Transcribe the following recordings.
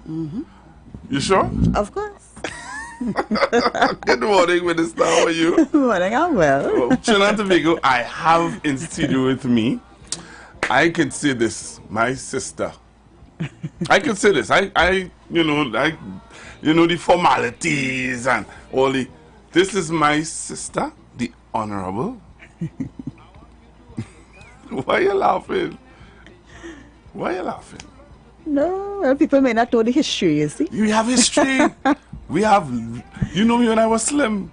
You sure? Of course. Good morning, Minister. How are you? Good morning, I'm well. Trinidad and Tobago, I have in studio with me, I can say this, my sister. I can say this. You know, the formalities and all the. This is my sister, the Honorable. Why are you laughing? Why are you laughing? No, well, people may not know the history, you see. You have history. We have, you know me when I was slim.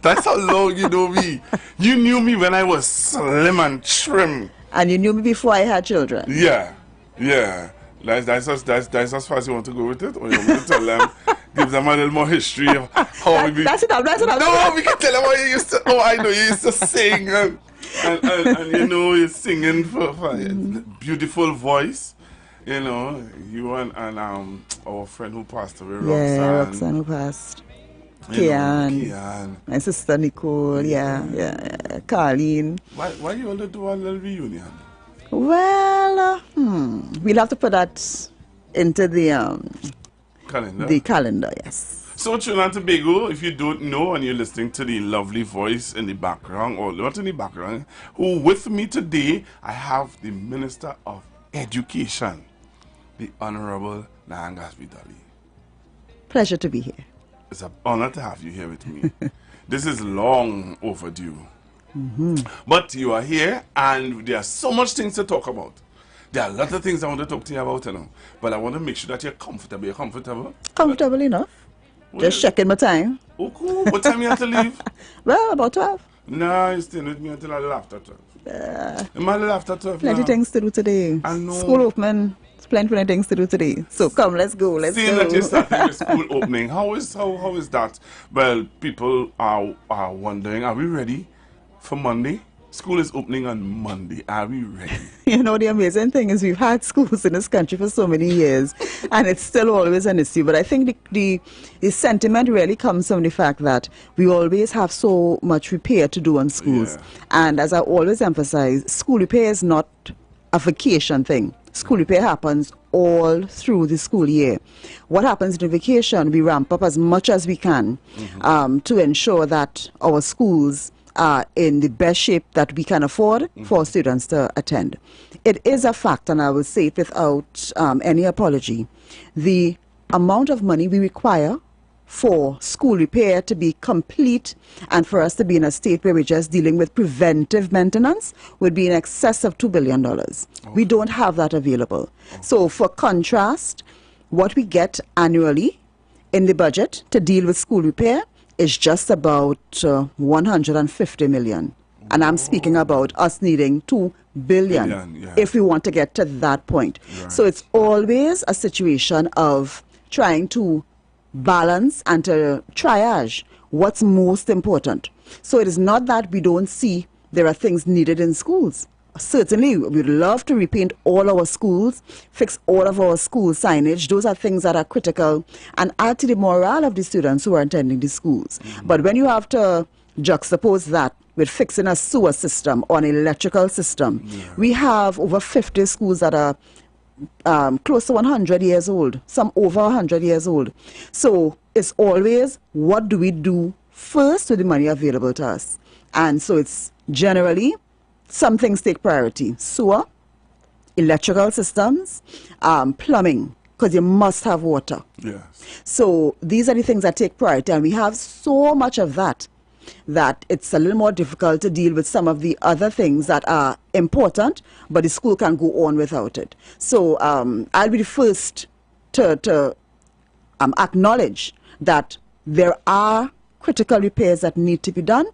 That's how long you know me. You knew me when I was slim and trim. And you knew me before I had children. Yeah, yeah. That's as far as you want to go with it? Or you want me to tell them, give them a little more history of how we... That's it, that's it. No, we can tell them how you used to... Oh, I know, you used to sing. And you know, you're singing for a beautiful voice. You know, you and our friend who passed away, Roxanne. Yeah, Roxanne who passed. Kian. My sister Nicole, yeah. Carlene. Why you want to do a little reunion? Well, we'll have to put that into the calendar. The calendar, yes. So Trinidad and Tobago, if you don't know and you're listening to the lovely voice in the background, or not in the background, who with me today, I have the Minister of Education, the Honorable NYAN GADSBY DOLLY. Pleasure to be here. It's an honor to have you here with me. This is long overdue. But you are here and there are so much things to talk about. There are a lot of things I want to talk to you about, you know. But I want to make sure that you're comfortable. You're comfortable? Comfortable enough. Just checking my time. Oh, cool. What time you have to leave? Well, about 12. No, you're staying with me until a little after 12. I'm a little after 12 Plenty now. things to do today. I know. School opening. Plenty things to do today. So come, let's go. Seeing that you're starting your school opening, how is that? Well, people are wondering, are we ready for Monday? School is opening on Monday. Are we ready? You know, the amazing thing is we've had schools in this country for so many years and it's still always an issue. But I think the sentiment really comes from the fact that we always have so much repair to do on schools. Yeah. And as I always emphasize, school repair is not a vacation thing. School repair happens all through the school year. What happens in the vacation, we ramp up as much as we can to ensure that our schools are in the best shape that we can afford for students to attend. It is a fact, and I will say it without any apology, the amount of money we require for school repair to be complete and for us to be in a state where we're just dealing with preventive maintenance would be in excess of $2 billion. Okay. We don't have that available. Okay. So for contrast, what we get annually in the budget to deal with school repair is just about 150 million. And I'm speaking about us needing $2 billion if we want to get to that point. Right. So it's always a situation of trying to balance and to triage what's most important. So it is not that we don't see there are things needed in schools. Certainly, we'd love to repaint all our schools, fix all of our school signage. Those are things that are critical and add to the morale of the students who are attending the schools. But when you have to juxtapose that with fixing a sewer system or an electrical system, we have over 50 schools that are close to 100 years old, some over 100 years old. So it's always, what do we do first with the money available to us? And so it's generally, some things take priority. Sewer, electrical systems, plumbing, because you must have water. Yes. So these are the things that take priority, and we have so much of that it's a little more difficult to deal with some of the other things that are important, but the school can go on without it. So I'll be the first to acknowledge that there are critical repairs that need to be done,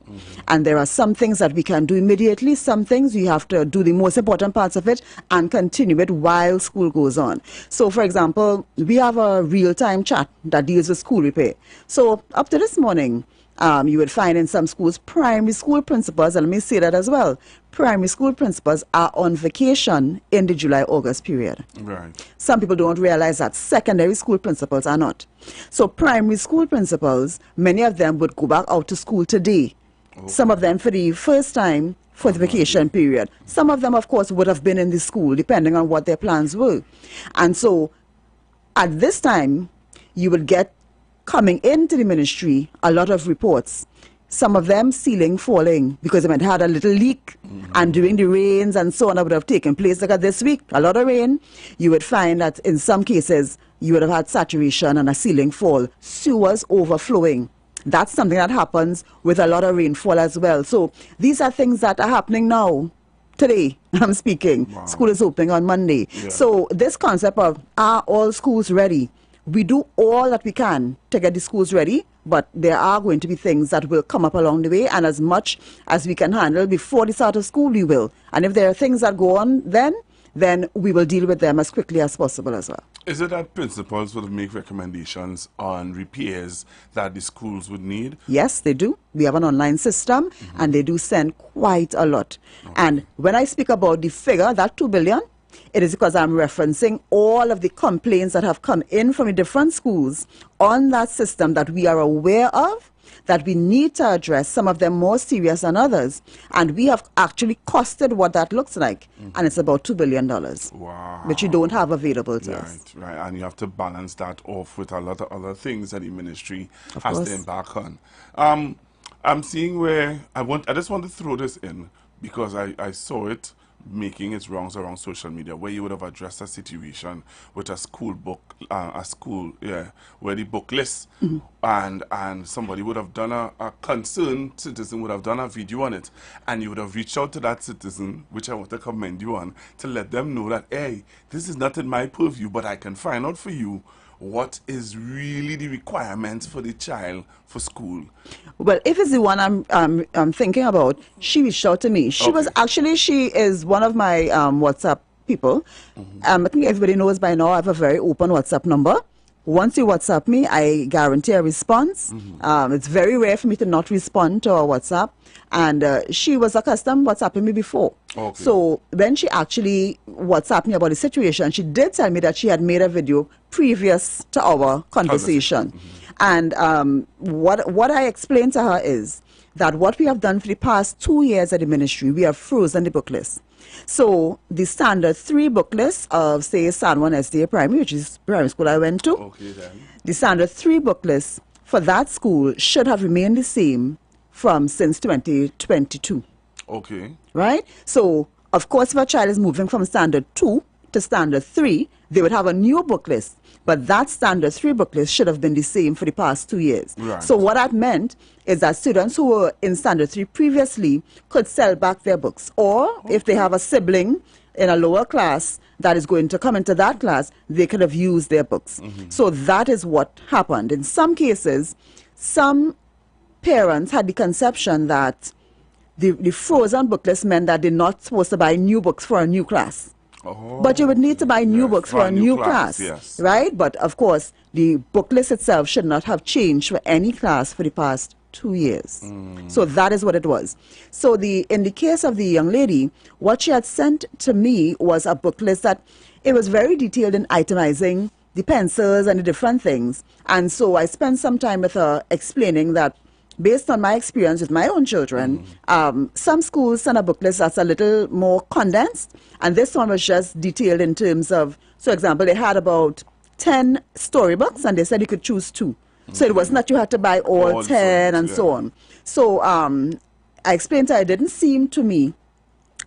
and there are some things that we can do immediately, some things we have to do the most important parts of it and continue it while school goes on. So for example, we have a real-time chat that deals with school repair. So up to this morning, you would find in some schools, primary school principals, and let me say that as well, primary school principals are on vacation in the July-August period. Right. Some people don't realize that secondary school principals are not. So primary school principals, many of them would go back out to school today. Okay. Some of them for the first time for the vacation period. Some of them, of course, would have been in the school, depending on what their plans were. And so at this time, you would get coming into the ministry a lot of reports. Some of them ceiling falling because they might have had a little leak, and during the rains and so on that would have taken place. Like this week, a lot of rain, you would find that in some cases you would have had saturation and a ceiling fall, sewers overflowing. That's something that happens with a lot of rainfall as well. So these are things that are happening now. Today, I'm speaking. Wow. School is opening on Monday. Yeah. So this concept of, are all schools ready? We do all that we can to get the schools ready, but there are going to be things that will come up along the way, and as much as we can handle before the start of school, we will. And if there are things that go on then we will deal with them as quickly as possible as well. Is it that principals would make recommendations on repairs that the schools would need? Yes, they do. We have an online system, and they do send quite a lot. Okay. And when I speak about the figure, that 2 billion, it is because I'm referencing all of the complaints that have come in from the different schools on that system that we are aware of, that we need to address, some of them more serious than others. And we have actually costed what that looks like, and it's about $2 billion, wow, which you don't have available to us. Right, and you have to balance that off with a lot of other things that the ministry Of has course. to embark on. I'm seeing where, I just want to throw this in because I saw it making its rounds around social media, where you would have addressed a situation with a school book, where the book list, and somebody would have done a concerned citizen would have done a video on it, and you would have reached out to that citizen, which I want to commend you on, to let them know that, hey, this is not in my purview, but I can find out for you what is really the requirements for the child for school. Well, if it's the one I'm thinking about, she reached out to me. She is one of my WhatsApp people. I think everybody knows by now I have a very open WhatsApp number. Once you WhatsApp me, I guarantee a response. It's very rare for me to not respond to a WhatsApp. And she was accustomed WhatsApping me before. Okay. So when she actually WhatsApped me about the situation, she did tell me that she had made a video previous to our conversation. And what I explained to her is that what we have done for the past 2 years at the ministry, we have frozen the book list. So the standard 3 book list of, say, San Juan SDA Primary, which is primary school I went to, the standard 3 book list for that school should have remained the same since 2022. Okay. Right? So, of course, if a child is moving from standard 2 to standard 3, they would have a new book list. But that standard 3 book list should have been the same for the past 2 years. Right. So what that meant is that students who were in standard 3 previously could sell back their books. Or if they have a sibling in a lower class that is going to come into that class, they could have used their books. So that is what happened. In some cases, some parents had the conception that the frozen book list meant that they're not supposed to buy new books for a new class. Oh, but you would need to buy new books for a new class, yes. Right? But of course, the book list itself should not have changed for any class for the past 2 years. So that is what it was. So in the case of the young lady, what she had sent to me was a book list that it was very detailed in itemizing the pencils and the different things. And so I spent some time with her explaining that based on my experience with my own children, some schools send a book list that's a little more condensed, and this one was just detailed in terms of, so example, they had about 10 storybooks, and they said you could choose 2. So it wasn't that you had to buy all 10 and so on. So I explained to her, it didn't seem to me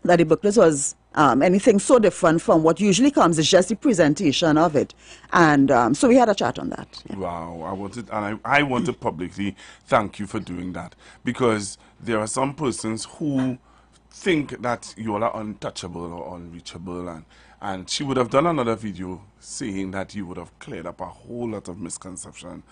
that the book list was anything so different from what usually comes. It's just the presentation of it. And so we had a chat on that. Yeah. Wow, I want to publicly thank you for doing that, because there are some persons who think that you all are untouchable or unreachable, and she would have done another video saying that you would have cleared up a whole lot of misconception,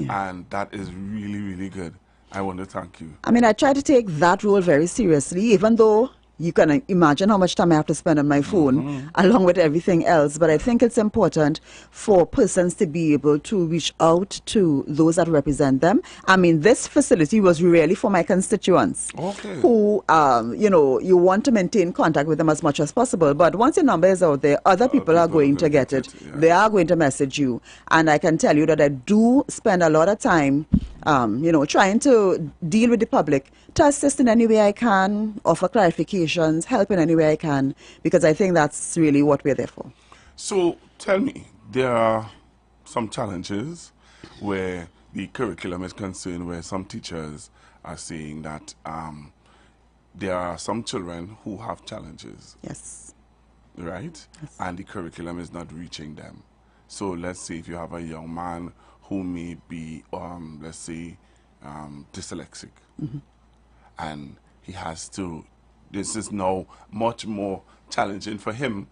and that is really, really good. I want to thank you. I mean, I try to take that role very seriously, even though you can imagine how much time I have to spend on my phone along with everything else. But I think it's important for persons to be able to reach out to those that represent them. I mean, this facility was really for my constituents who, you want to maintain contact with them as much as possible. But once your number is out there, other people are going to get it. They are going to message you. And I can tell you that I do spend a lot of time, trying to deal with the public, to assist in any way I can, offer clarifications, help in any way I can, because I think that's really what we're there for. So tell me, there are some challenges where the curriculum is concerned, where some teachers are saying that there are some children who have challenges. Yes. Right? Yes. And the curriculum is not reaching them. So let's say if you have a young man who may be, let's say, dyslexic, and he has to, this is now much more challenging for him.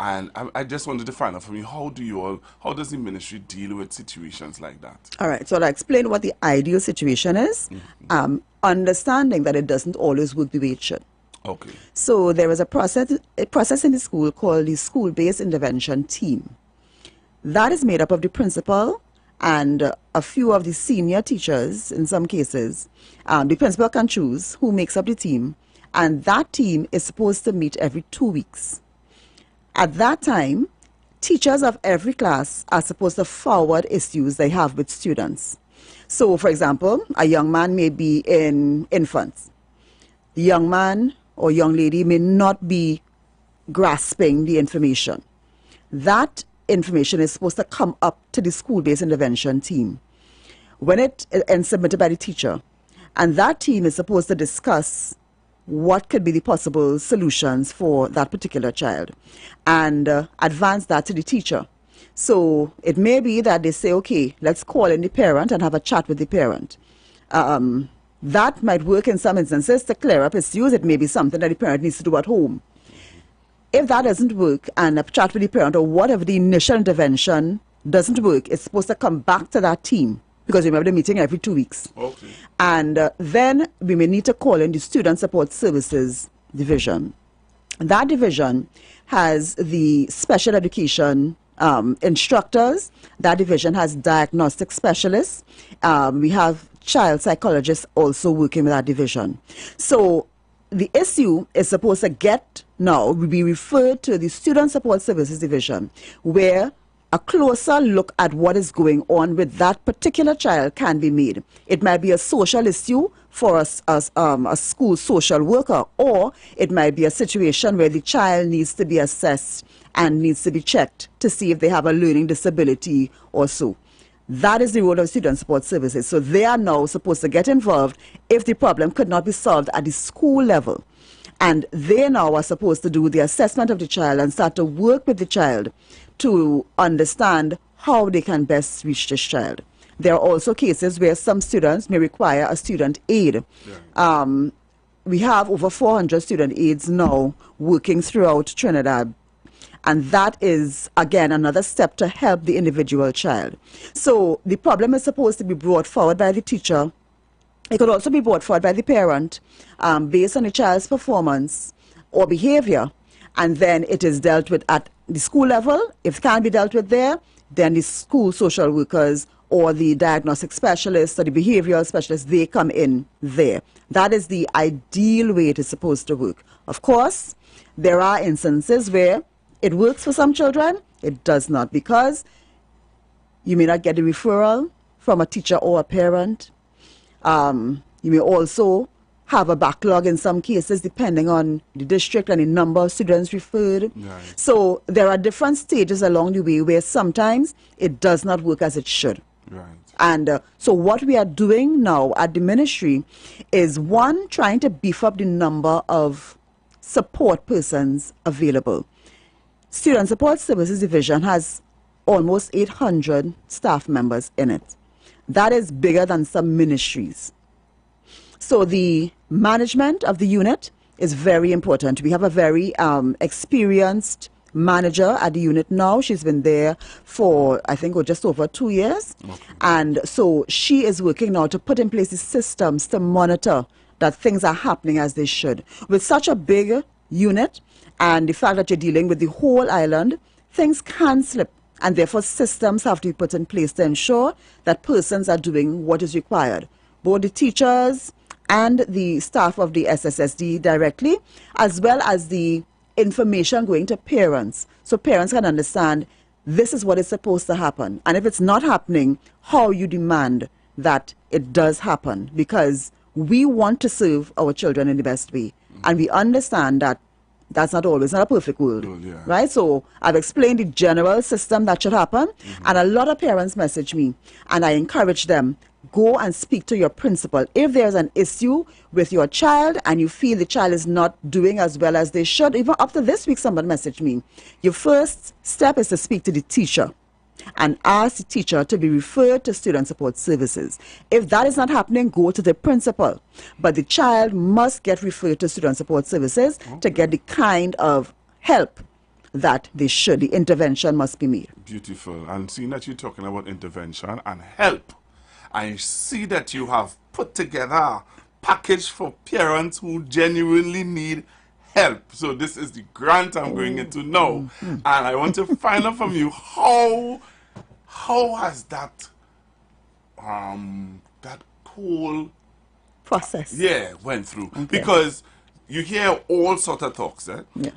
And I just wanted to find out from you, how does the ministry deal with situations like that? All right, so I'll explain what the ideal situation is, understanding that it doesn't always work the way it should. Okay. So there is a process in the school called the school-based intervention team. That is made up of the principal and a few of the senior teachers in some cases. The principal can choose who makes up the team, and that team is supposed to meet every 2 weeks. At that time, teachers of every class are supposed to forward issues they have with students. So, for example, a young man may be in infants. The young man or young lady may not be grasping the information. That information is supposed to come up to the school-based intervention team when it is submitted by the teacher. And that team is supposed to discuss what could be the possible solutions for that particular child and advance that to the teacher. So it may be that they say, okay, let's call in the parent and have a chat with the parent. That might work in some instances to clear up issues. It may be something that the parent needs to do at home. If that doesn't work and a chat with the parent or whatever, the initial intervention doesn't work, it's supposed to come back to that team, because remember they're meeting every 2 weeks. Okay. And then we may need to call in the Student Support Services Division. That division has the special education instructors. That division has diagnostic specialists. We have child psychologists also working with that division. So the issue is supposed to be referred to the Student Support Services Division, where a closer look at what is going on with that particular child can be made. It might be a social issue for a school social worker, or it might be a situation where the child needs to be assessed and needs to be checked to see if they have a learning disability or so. That is the role of Student Support Services. So they are now supposed to get involved if the problem could not be solved at the school level. And they now are supposed to do the assessment of the child and start to work with the child to understand how they can best reach this child. There are also cases where some students may require a student aid. Yeah. We have over 400 student aides now working throughout Trinidad. And that is, again, another step to help the individual child. So the problem is supposed to be brought forward by the teacher. It could also be brought forward by the parent based on the child's performance or behavior. And then it is dealt with at the school level. If it can't be dealt with there, then the school social workers or the diagnostic specialists or the behavioral specialists, they come in there. That is the ideal way it is supposed to work. Of course, there are instances where it works for some children, it does not, because you may not get a referral from a teacher or a parent. You may also have a backlog in some cases depending on the district and the number of students referred. Right. So there are different stages along the way where sometimes it does not work as it should. Right. And so what we are doing now at the ministry is, one, trying to beef up the number of support persons available. Student Support Services Division has almost 800 staff members in it. That is bigger than some ministries. So the management of the unit is very important. We have a very experienced manager at the unit now. She's been there for, I think, just over 2 years. Okay. And so she is working now to put in place the systems to monitor that things are happening as they should. With such a big unit and the fact that you're dealing with the whole island, things can slip. And therefore systems have to be put in place to ensure that persons are doing what is required. Both the teachers and the staff of the SSSD directly, as well as the information going to parents, so parents can understand this is what is supposed to happen. And if it's not happening, how you demand that it does happen, because we want to serve our children in the best way. And we understand that That's not always not a perfect world, yeah. right? So I've explained the general system that should happen, and a lot of parents message me, and I encourage them, go and speak to your principal. If there's an issue with your child and you feel the child is not doing as well as they should, even up to this week someone messaged me, your first step is to speak to the teacher and ask the teacher to be referred to student support services. If that is not happening, go to the principal. But the child must get referred to student support services to get the kind of help that they should. The intervention must be made. Beautiful. And seeing that you're talking about intervention and help, I see that you have put together a package for parents who genuinely need help. So this is the grant I'm going into now. And I want to find out from you how has that that whole Process. went through. Okay. Because you hear all sort of talks.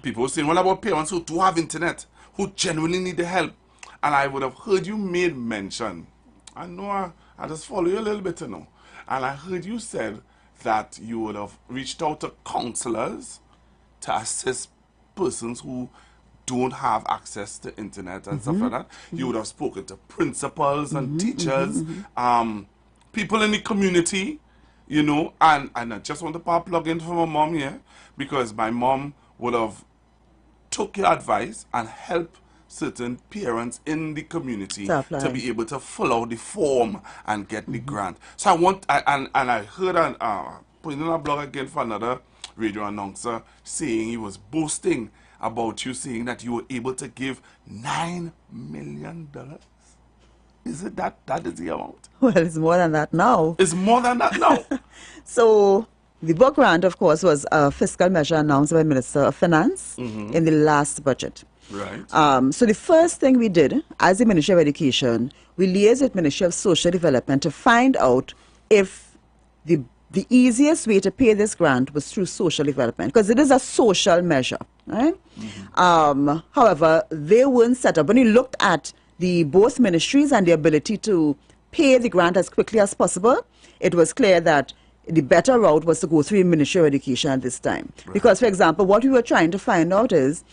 People saying, what about parents who do have internet, who genuinely need the help? And I would have heard you made mention. I know I just follow you a little bit, and I heard you said that you would have reached out to counselors to assist persons who don't have access to internet and stuff like that. You would have spoken to principals and teachers, people in the community, you know, and I just want to put a plug in for my mom here, because my mom would have took your advice and helped certain parents in the community to be able to fill out the form and get the grant. So I heard putting in a blog again for another radio announcer saying he was boasting about you, saying that you were able to give $9 million. Is it that is the amount? Well, it's more than that now. It's more than that now. So the book grant, of course, was a fiscal measure announced by Minister of Finance in the last budget. Right. So the first thing we did as the Ministry of Education, we liaised with Ministry of Social Development to find out if the easiest way to pay this grant was through social development, because it is a social measure, right? However, they weren't set up. When you looked at both ministries and the ability to pay the grant as quickly as possible, it was clear that the better route was to go through the Ministry of Education at this time. Right. Because, for example, what we were trying to find out is,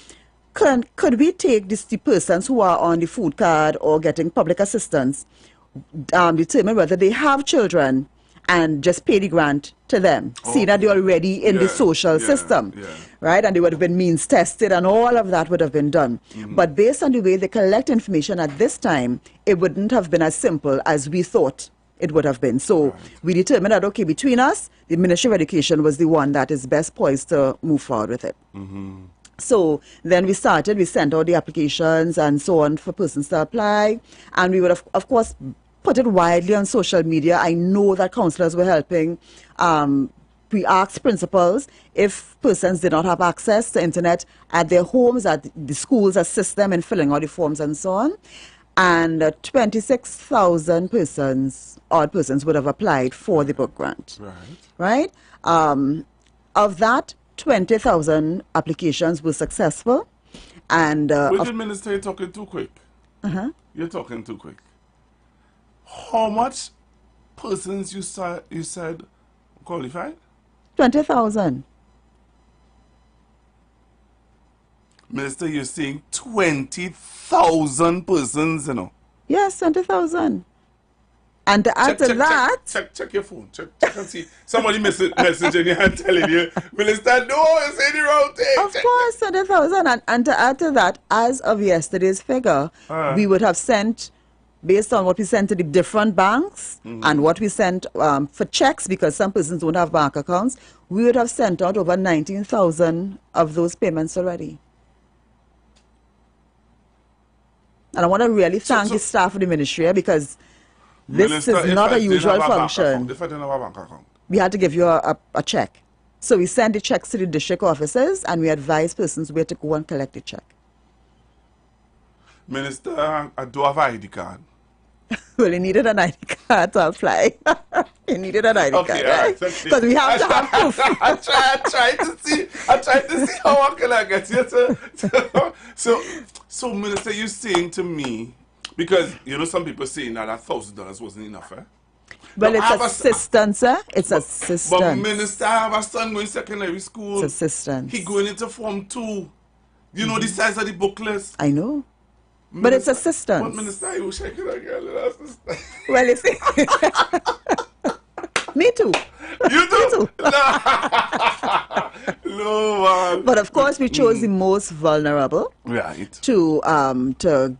could we take the persons who are on the food card or getting public assistance, determine whether they have children, and just pay the grant to them, see that they're already in the social system, right? And they would have been means tested and all of that would have been done. But based on the way they collect information at this time, it wouldn't have been as simple as we thought it would have been. So we determined that, okay, between us, the Ministry of Education was the one that is best poised to move forward with it. So then we sent out the applications and so on for persons to apply. And we would have, of course, put it widely on social media. I know that counselors were helping. We asked principals if persons did not have access to internet at their homes, at the schools, assist them in filling out the forms and so on. And 26,000 odd persons would have applied for the book grant. Right? Of that, 20,000 applications were successful. And with the minister, you're talking too quick. You're talking too quick. How much persons you said qualified? 20,000. Minister, you're saying 20,000 persons, you know? Yes, 20,000. And to add to that... Check your phone. Check and see. Somebody messaging you and telling you, Minister, no, you're saying the wrong thing. Of course, 20,000. And to add to that, as of yesterday's figure, we would have sent, based on what we sent to the different banks and what we sent for checks, because some persons don't have bank accounts, we would have sent out over 19,000 of those payments already. And I want to really thank the staff of the ministry, because this Minister, is not a usual function. If I didn't have a bank account, we had to give you a check. So we send the checks to the district offices and we advise persons where to go and collect the check. Minister, I do have an ID card. Well, he needed an ID card to apply. He needed an ID card, right? Because we have to have proof. I tried to see how I can get you. So, Minister, you're saying to me, because, you know, some people saying that $1,000 wasn't enough, eh? Well, No, it's assistance, sir. It's But assistance. Minister, I have a son going secondary school. It's assistance. He going into Form 2. You know the size of the book list? I know. But it's Minister, assistance. But Minister, you shaking a girl in assistance. Well, you see. Me too. You do? Me too. No, man. But of course, we chose the most vulnerable Right. to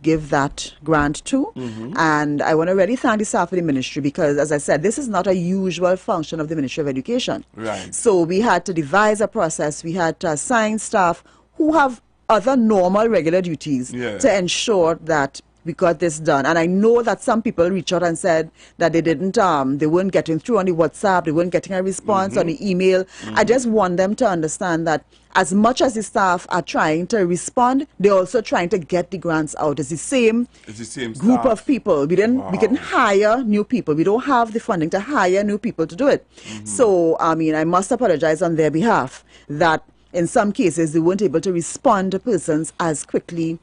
give that grant to. And I want to really thank the staff of the ministry because, as I said, this is not a usual function of the Ministry of Education. Right. So we had to devise a process. We had to assign staff who have other normal, regular duties to ensure that we got this done. And I know that some people reached out and said that they didn't, they weren't getting through on the WhatsApp, they weren't getting a response on the email. I just want them to understand that as much as the staff are trying to respond, they're also trying to get the grants out. It's the same group staff. of people. We didn't hire new people. We don't have the funding to hire new people to do it. So, I mean, I must apologize on their behalf that in some cases they weren't able to respond to persons as quickly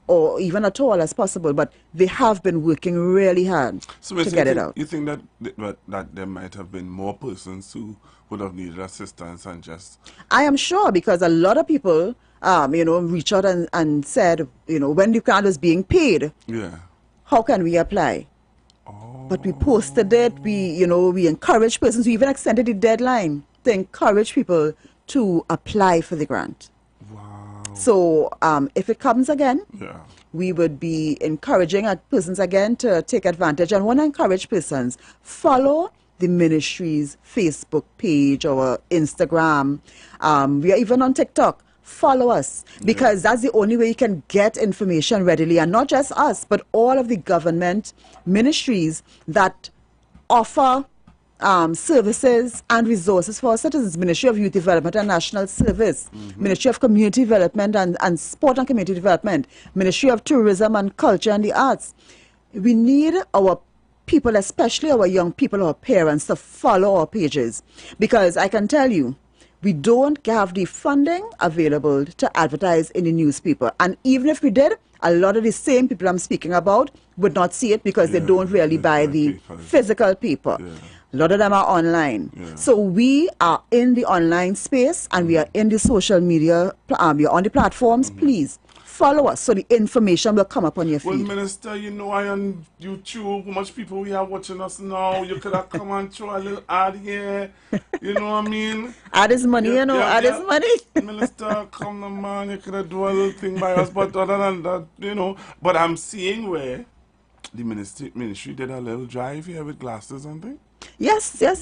or even at all as possible, but they have been working really hard to get it out. You think that there might have been more persons who would have needed assistance and just... I am sure, because a lot of people, reached out and said, when the grant was being paid, how can we apply? But we posted it, we encouraged persons, we even extended the deadline to encourage people to apply for the grant. So if it comes again, we would be encouraging persons again to take advantage. And want to encourage persons, follow the ministry's Facebook page or Instagram. We are even on TikTok. Follow us, because that's the only way you can get information readily. And not just us, but all of the government ministries that offer services and resources for our citizens. Ministry of Youth Development and National Service, Ministry of Community Development and Sport and Community Development, Ministry of Tourism and Culture and the Arts. We need our people, especially our young people, our parents, to follow our pages, because I can tell you, we don't have the funding available to advertise in the newspaper. And even if we did, a lot of the same people I'm speaking about would not see it because they don't really buy the physical paper. A lot of them are online. So we are in the online space and we are in the social media, we are on the platforms. Please follow us so the information will come up on your feed. Well, Minister, I on YouTube, how much people we have watching us now. You could have come and throw a little ad here. You know what I mean? Ad is money, ad is money. Minister, come on, man, you could have do a little thing by us, but other than that, But I'm seeing where the ministry did a little drive here with glasses and things. Yes. So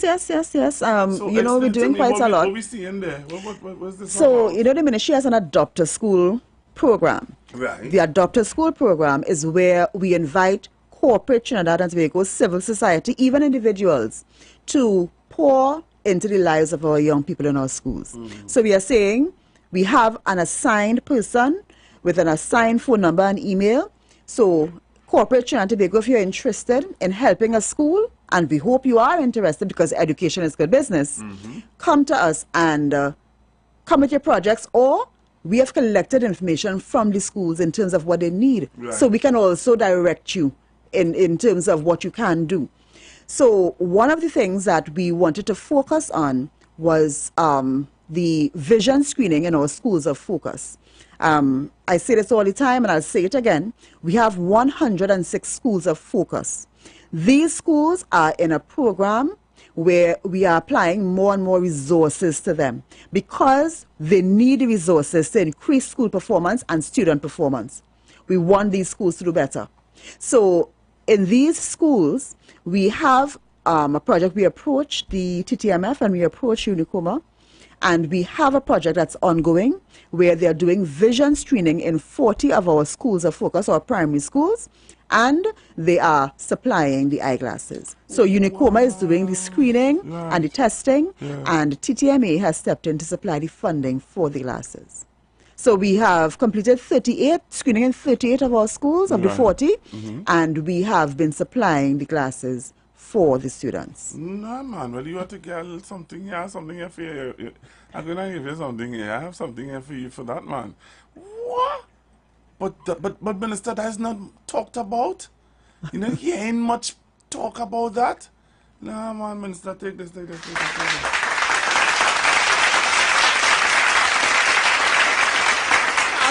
we're doing quite a lot. What we seeing there? What's this So, about? the ministry has an Adopt a School program. Right. The Adopt a School program is where we invite corporate Trinidad and Tobago, civil society, even individuals, to pour into the lives of our young people in our schools. So we are saying we have an assigned person with an assigned phone number and email. So corporate Trinidad and Tobago, if you're interested in helping a school, and we hope you are interested because education is good business, come to us and come with your projects, or we have collected information from the schools in terms of what they need. So we can also direct you in terms of what you can do. So one of the things that we wanted to focus on was the vision screening in our schools of focus. I say this all the time and I'll say it again. We have 106 schools of focus. These schools are in a program where we are applying more and more resources to them because they need the resources to increase school performance and student performance. We want these schools to do better. So in these schools, we have a project. We approach the TTMF and we approach Unicoma, and we have a project that's ongoing where they're doing vision screening in 40 of our schools of focus, our primary schools, and they are supplying the eyeglasses. So Unicoma is doing the screening and the testing, and TTMA has stepped in to supply the funding for the glasses. So we have completed 38 screening in 38 of our schools of the 40, and we have been supplying the glasses for the students. No, man. Well, you have to get a little something here, something here for you. I'm going to give you something here. I have something here for you for that, man. What? But Minister, that is not talked about. You ain't much talk about that. Nah, man, Minister, take this, take this, take this, take this.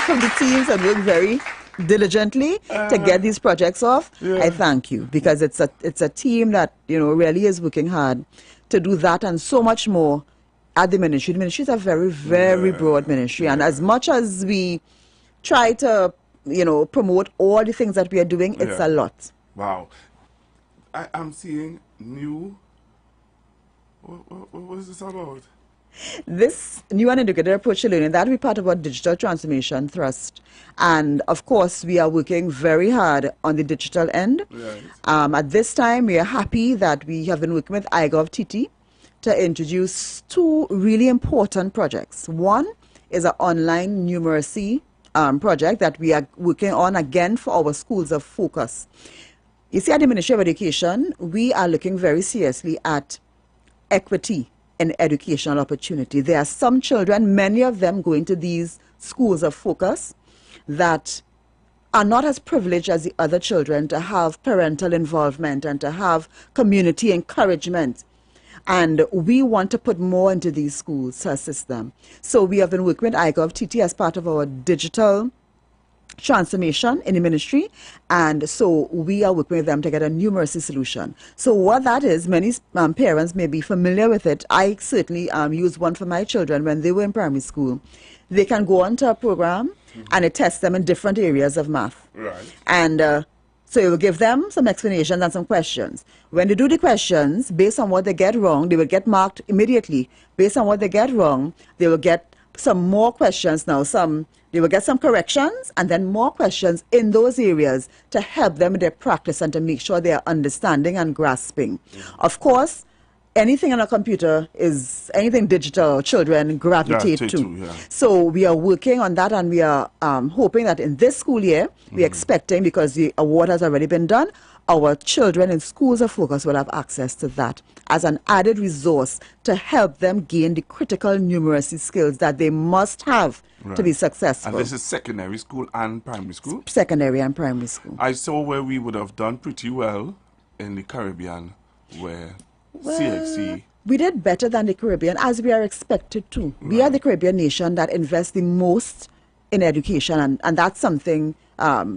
Of the teams that work very diligently to get these projects off, Yeah. I thank you, because it's a team that, you know, really is working hard to do that and so much more at the ministry. The ministry is a very, very broad ministry, and as much as we try to, you know, promote all the things that we are doing, it's a lot. Wow. I'm seeing new... What is this about? This new and integrated approach to learning, that will be part of our digital transformation thrust. And of course, we are working very hard on the digital end. Right. At this time, we are happy that we have been working with iGovTT to introduce two really important projects. One is an online numeracy project that we are working on again for our schools of focus. You see, at the Ministry of Education, we are looking very seriously at equity in educational opportunity. There are some children, many of them going to these schools of focus, that are not as privileged as the other children to have parental involvement and to have community encouragement. And we want to put more into these schools to assist them. So we have been working with iGovTT as part of our digital transformation in the ministry, and so we are working with them to get a numeracy solution. So what that is, many parents may be familiar with it. I certainly used one for my children when they were in primary school. They can go onto a program and it tests them in different areas of math. Right. And so it will give them some explanations and some questions. When they do the questions, based on what they get wrong, they will get marked immediately. Based on what they get wrong, they will get some more questions now. They will get some corrections and then more questions in those areas to help them in their practice and to make sure they are understanding and grasping. Of course, anything on a computer is anything digital, children gravitate to. Yeah. So we are working on that, and we are hoping that in this school year, we're expecting, because the award has already been done, our children in schools of focus will have access to that as an added resource to help them gain the critical numeracy skills that they must have to be successful. And this is secondary school and primary school? Secondary and primary school. I saw where we would have done pretty well in the Caribbean, where CXC... We did better than the Caribbean, as we are expected to. Right. We are the Caribbean nation that invests the most in education, and that's something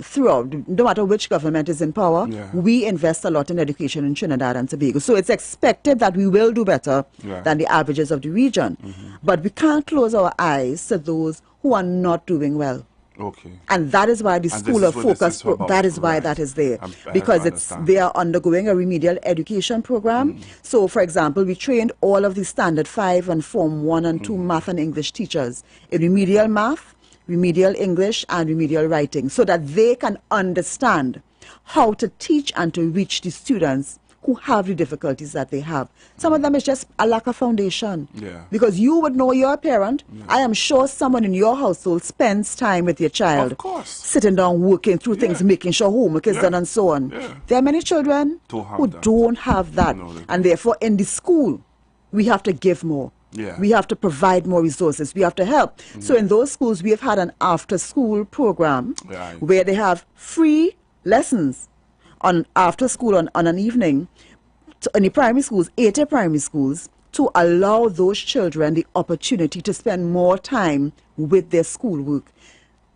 throughout, no matter which government is in power, we invest a lot in education in Trinidad and Tobago. So it's expected that we will do better than the averages of the region. But we can't close our eyes to those who are not doing well. Okay. And that is why the School of Focus, that is why that is there. Because they are undergoing a remedial education program. So, for example, we trained all of the Standard 5 and Form 1 and 2 math and English teachers in remedial math, remedial English, and remedial writing, so that they can understand how to teach and to reach the students who have the difficulties that they have. Some of them is just a lack of foundation. Because you would know, you're a parent. I am sure someone in your household spends time with your child. Of course. Sitting down, working through things, making sure homework is done and so on. There are many children who don't have that. And therefore, in the school, we have to give more. We have to provide more resources. We have to help. So in those schools, we have had an after-school program where they have free lessons on after school on an evening in the primary schools, 80 primary schools, to allow those children the opportunity to spend more time with their schoolwork.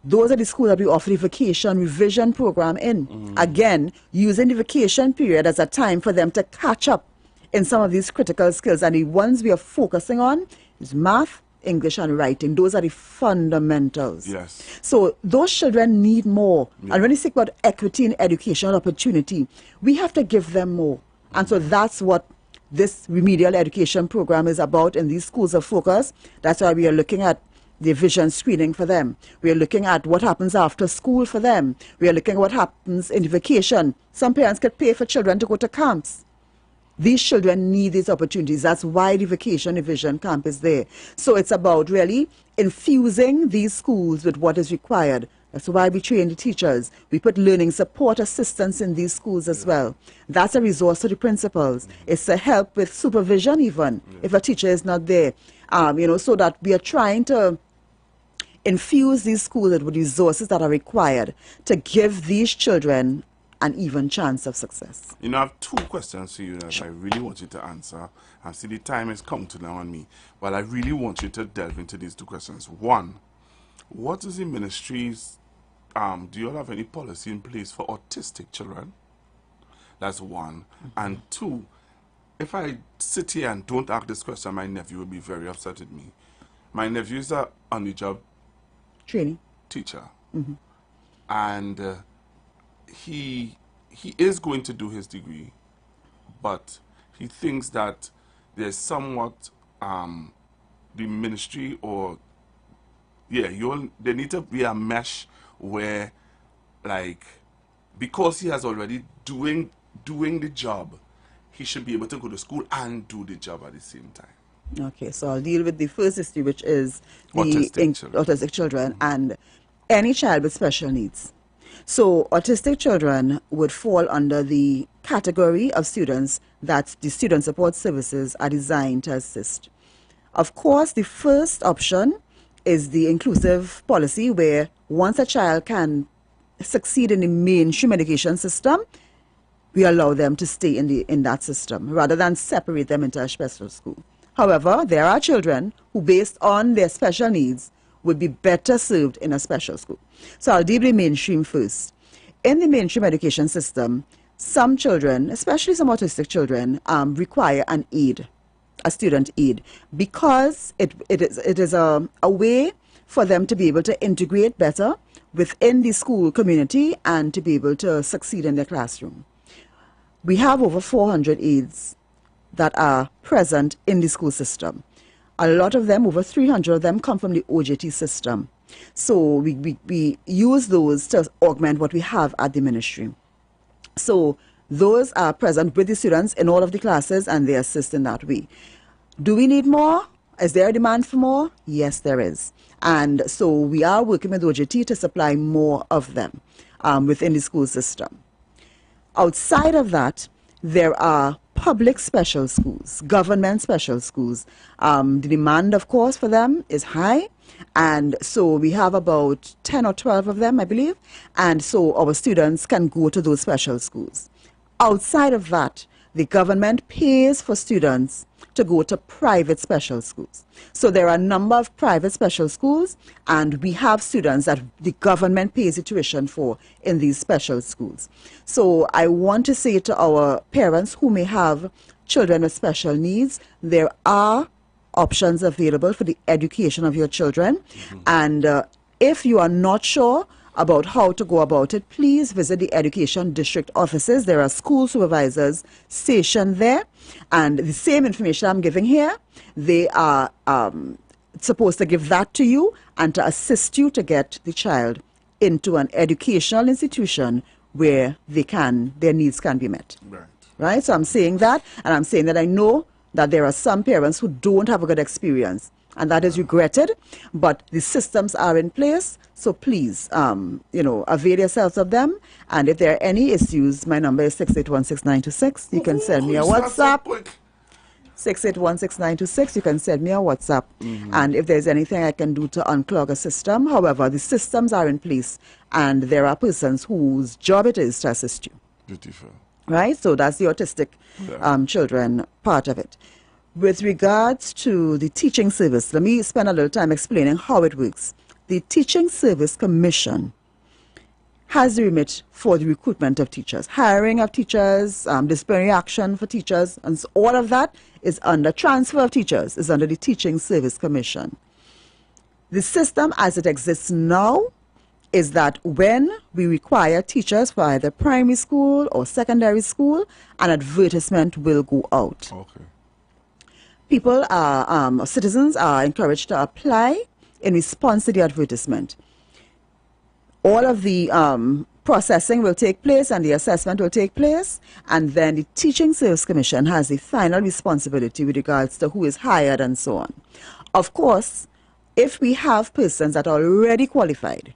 Those are the schools that we offer the vacation revision program in. Again, using the vacation period as a time for them to catch up in some of these critical skills. And the ones we are focusing on is math, English, and writing. Those are the fundamentals. So those children need more. And when you speak about equity in educational opportunity, we have to give them more. And so that's what this remedial education program is about in these schools of focus. That's why we are looking at the vision screening for them. We are looking at what happens after school for them. We are looking at what happens in the vacation. Some parents could pay for children to go to camps. These children need these opportunities. That's why the vacation vision camp is there. So it's about really infusing these schools with what is required. That's why we train the teachers. We put learning support assistants in these schools as well. That's a resource to the principals. It's to help with supervision even, if a teacher is not there. You know, so that we are trying to infuse these schools with resources that are required to give these children an even chance of success. You know, I have two questions for you that I really want you to answer. I see the time has come to now on me, but I really want you to delve into these two questions. One, what is the ministry's, do you all have any policy in place for autistic children? That's one. And two, if I sit here and don't ask this question, my nephew will be very upset with me. My nephew is a on-the-job Training. teacher. And he is going to do his degree, but he thinks that there's somewhat the ministry or there need to be a mesh where, like, because he has already doing the job, he should be able to go to school and do the job at the same time. Okay, so I'll deal with the first issue, which is the Autistic children and any child with special needs. So autistic children would fall under the category of students that the student support services are designed to assist. Of course, the first option is the inclusive policy, where once a child can succeed in the mainstream education system, we allow them to stay in that system rather than separate them into a special school. However, there are children who, based on their special needs, would be better served in a special school. So I'll deal with mainstream first. In the mainstream education system, some children, especially some autistic children, require an aid, a student aid, because it is a way for them to be able to integrate better within the school community and to be able to succeed in their classroom. We have over 400 aides that are present in the school system. A lot of them, over 300 of them, come from the OJT system. So we use those to augment what we have at the ministry. So those are present with the students in all of the classes, and they assist in that way. Do we need more? Is there a demand for more? Yes, there is. And so we are working with OJT to supply more of them within the school system. Outside of that, there are public special schools, government special schools. The demand, of course, for them is high. And so we have about 10 or 12 of them, I believe. And so our students can go to those special schools. Outside of that, the government pays for students to go to private special schools. So there are a number of private special schools, and we have students that the government pays the tuition for in these special schools. So I want to say to our parents who may have children with special needs, there are options available for the education of your children. And if you are not sure about how to go about it, please visit the education district offices. There are school supervisors stationed there, and the same information I'm giving here, they are supposed to give that to you and to assist you to get the child into an educational institution where their needs can be met. Right? So I'm saying that, and I'm saying that I know that there are some parents who don't have a good experience, and that is regretted, but the systems are in place. So please, avail yourselves of them. And if there are any issues, my number is 6816926. You can send me a WhatsApp. 6816926. You can send me a WhatsApp. And if there's anything I can do to unclog a system, however, the systems are in place, and there are persons whose job it is to assist you. Beautiful. Right? So that's the autistic children part of it. With regards to the teaching service, let me spend a little time explaining how it works. The Teaching Service Commission has the remit for the recruitment of teachers, hiring of teachers, disciplinary action for teachers, and so all of that is under transfer of teachers, is under the Teaching Service Commission. The system as it exists now is that when we require teachers for either primary school or secondary school, an advertisement will go out. Okay. People are, citizens are encouraged to apply in response to the advertisement. All of the processing will take place and the assessment will take place, and then the Teaching Service Commission has the final responsibility with regards to who is hired and so on. Of course, if we have persons that are already qualified,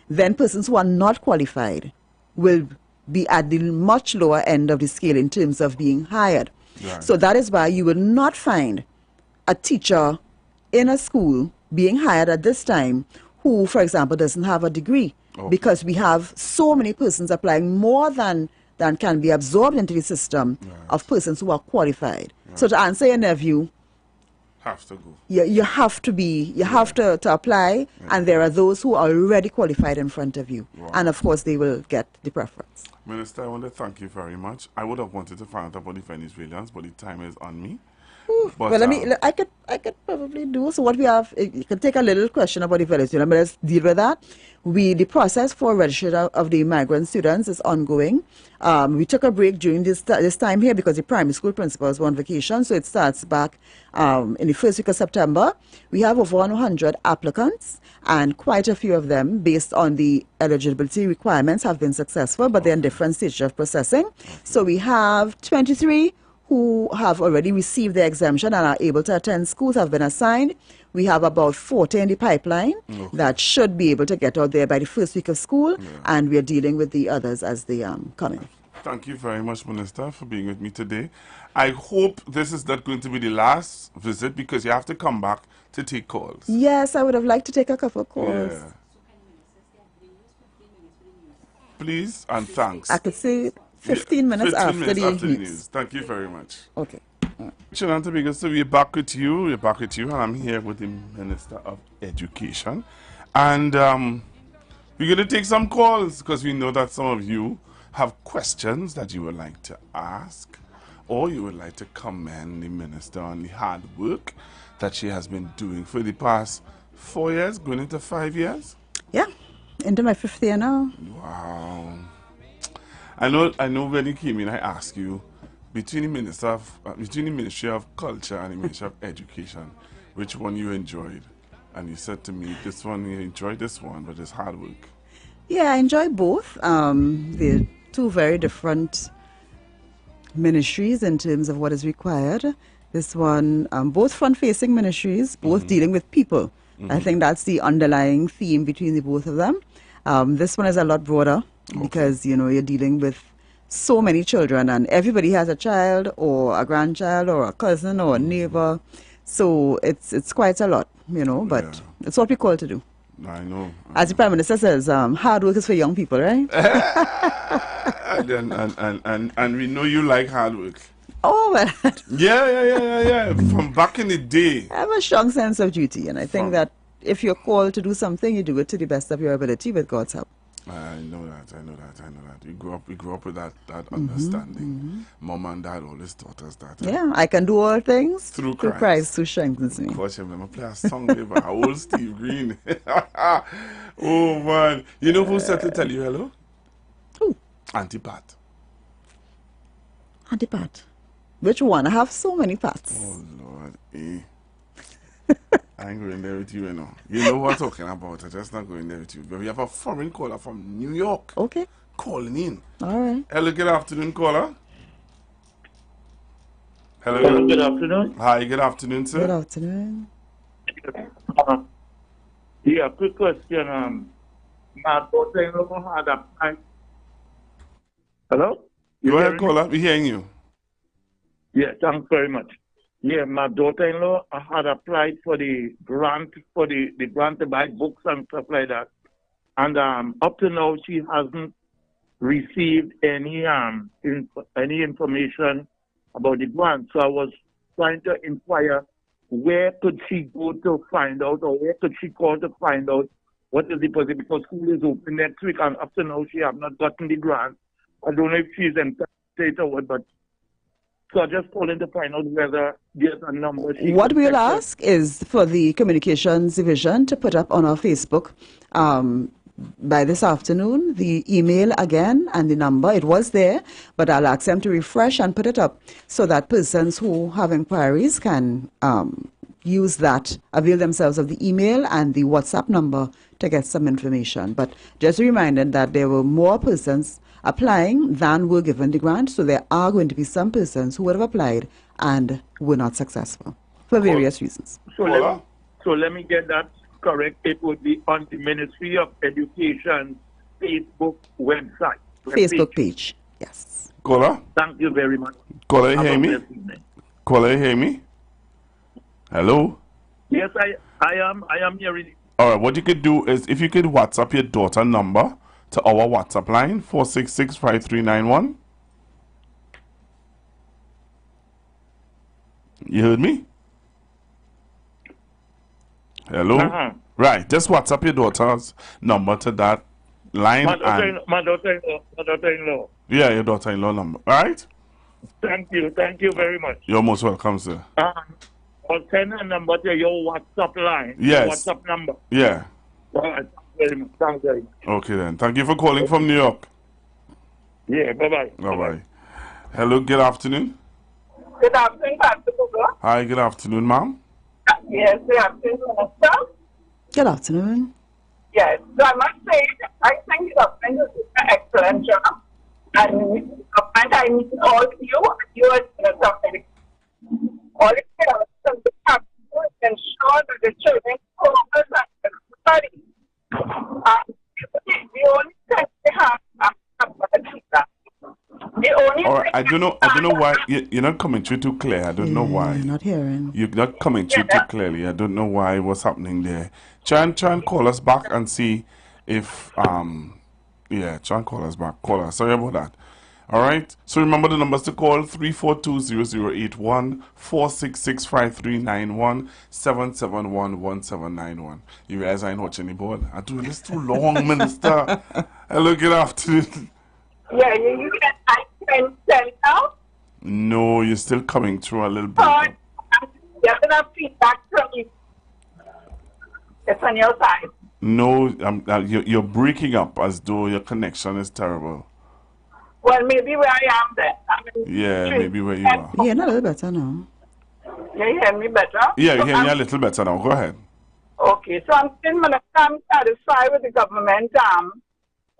then persons who are not qualified will be at the much lower end of the scale in terms of being hired. Right. So that is why you will not find a teacher in a school being hired at this time who, for example, doesn't have a degree. because we have so many persons applying, more than can be absorbed into the system of persons who are qualified. So to answer your nephew, have to go. You have to apply, and there are those who are already qualified in front of you. And of course, they will get the preference. Minister, I want to thank you very much. I would have wanted to find out about the Venezuelans, but the time is on me. But, well, I could probably do. So what we have, you can take a little question about the Venezuelan, but let's deal with that. The process for registration of the migrant students is ongoing. We took a break during this time here because the primary school principals were on vacation, so it starts back in the first week of September. We have over 100 applicants, and quite a few of them, based on the eligibility requirements, have been successful, but they're in different stages of processing. So we have 23 who have already received their exemption and are able to attend schools have been assigned. We have about 40 in the pipeline that should be able to get out there by the first week of school, and we are dealing with the others as they come in. Thank you very much, Minister, for being with me today. I hope this is not going to be the last visit, because you have to come back to take calls. Yes, I would have liked to take a couple of calls. Yeah. Please and thanks. I could say 15 minutes, 15 after, minutes the after the news. Thank you very much. Okay. Trinidad and Tobago, so we're back with you, and I'm here with the Minister of Education. And we're going to take some calls, because we know that some of you have questions that you would like to ask, or you would like to commend the Minister on the hard work that she has been doing for the past 4 years, going into 5 years. Yeah, into my 5th year now. Wow. I know when you came in, I asked you, between the Ministry of Culture and the Ministry of Education, which one you enjoyed? And you said to me, this one, you enjoyed this one, but it's hard work. Yeah, I enjoy both. They're two very different ministries in terms of what is required. This one, both front-facing ministries, both dealing with people. I think that's the underlying theme between the both of them. This one is a lot broader, because you're dealing with so many children, and everybody has a child or a grandchild or a cousin or a neighbor, so it's quite a lot, but it's what we call to do. I know. As the Prime Minister says, hard work is for young people, right? and we know you like hard work. Oh, well. Yeah. From back in the day. I have a strong sense of duty, and I think that if you're called to do something, you do it to the best of your ability with God's help. I know that. We grew up with that understanding. Mom and Dad always taught us that. Yeah, I can do all things through Christ who strengthens me. Watch him, let me play a song with old Steve Green. Oh man, you know who said to tell you hello? Who? Auntie Pat. Auntie Pat. Which one? I have so many Pats. Oh Lord, I ain't going there with you, You know what I'm talking about. I'm just not going there with you. But we have a foreign caller from New York. Okay. Calling in. All right. Hello, good afternoon, caller. Hello. Good afternoon. Hi, good afternoon, sir. Good afternoon. Yeah, quick question. My daughter-in-law had applied. Hello? Go ahead, caller. We're hearing you. Yeah, thanks very much. Yeah, my daughter-in-law had applied for the grant, the grant to buy books and stuff like that. And up to now, she hasn't received any information about the grant. So I was trying to inquire, where could she go to find out, or where could she call to find out what is the possibility? Because school is open next week, and up to now, she have not gotten the grant. I don't know if she's entitled or what, but so I just calling to find out whether there's a number. What we'll ask is for the Communications Division to put up on our Facebook by this afternoon the email again and the number. It was there, but I'll ask them to refresh and put it up so that persons who have inquiries can use that, avail themselves of the email and the WhatsApp number to get some information. But just a reminder that there were more persons applying than were given the grant, so there are going to be some persons who would have applied and were not successful for various reasons. So let me get that correct. It would be on the Ministry of Education Facebook website. Facebook page, yes. Caller? Thank you very much. Caller, you hear me? Caller, you hear me? Hello? Yes, I am hearing. All right, what you could do is if you could WhatsApp your daughter number to our WhatsApp line 4665391. You heard me? Hello? Right, just WhatsApp your daughter's number to that line. My daughter-in-law. Yeah, your daughter-in-law number. All right? Thank you very much. You're most welcome, sir. I'll send a number to your WhatsApp line. Yes. Your WhatsApp number. Yeah. All right. Thanks very much. Okay then. Thank you for calling from New York. Yeah, bye-bye. Bye-bye. Hello, good afternoon. Good afternoon, Pastor Google. Hi, good afternoon, ma'am. Yes, good afternoon, Minister. Good afternoon. Yes, so I must say, I think the government is doing an excellent job. And government, I need all of you as Minister of Education. All the parents and the have to ensure that the children focus on their studies. The only thing they have the only All right, I don't know why you're not coming through too clear. I don't know why. You're not hearing. You're not coming through too clearly. I don't know why. What's happening there? Try and call us back and see if yeah, try and call us back. Call us. Sorry about that. All right. So remember the numbers to call: 342-0081, 466-5391, 771-1791. You guys ain't watching the board. I'm doing this too long, Minister. Hello, good afternoon. Yeah, you can tell now. No, you're still coming through a little bit. I'm getting a feedback from you. It's on your side. No, you're breaking up as though your connection is terrible. Well, maybe where I am then. Yeah, maybe where you are. Yeah, not a little better now. You hear me better? Yeah, you hear me a little better now. Go ahead. Okay, so I'm satisfied with the government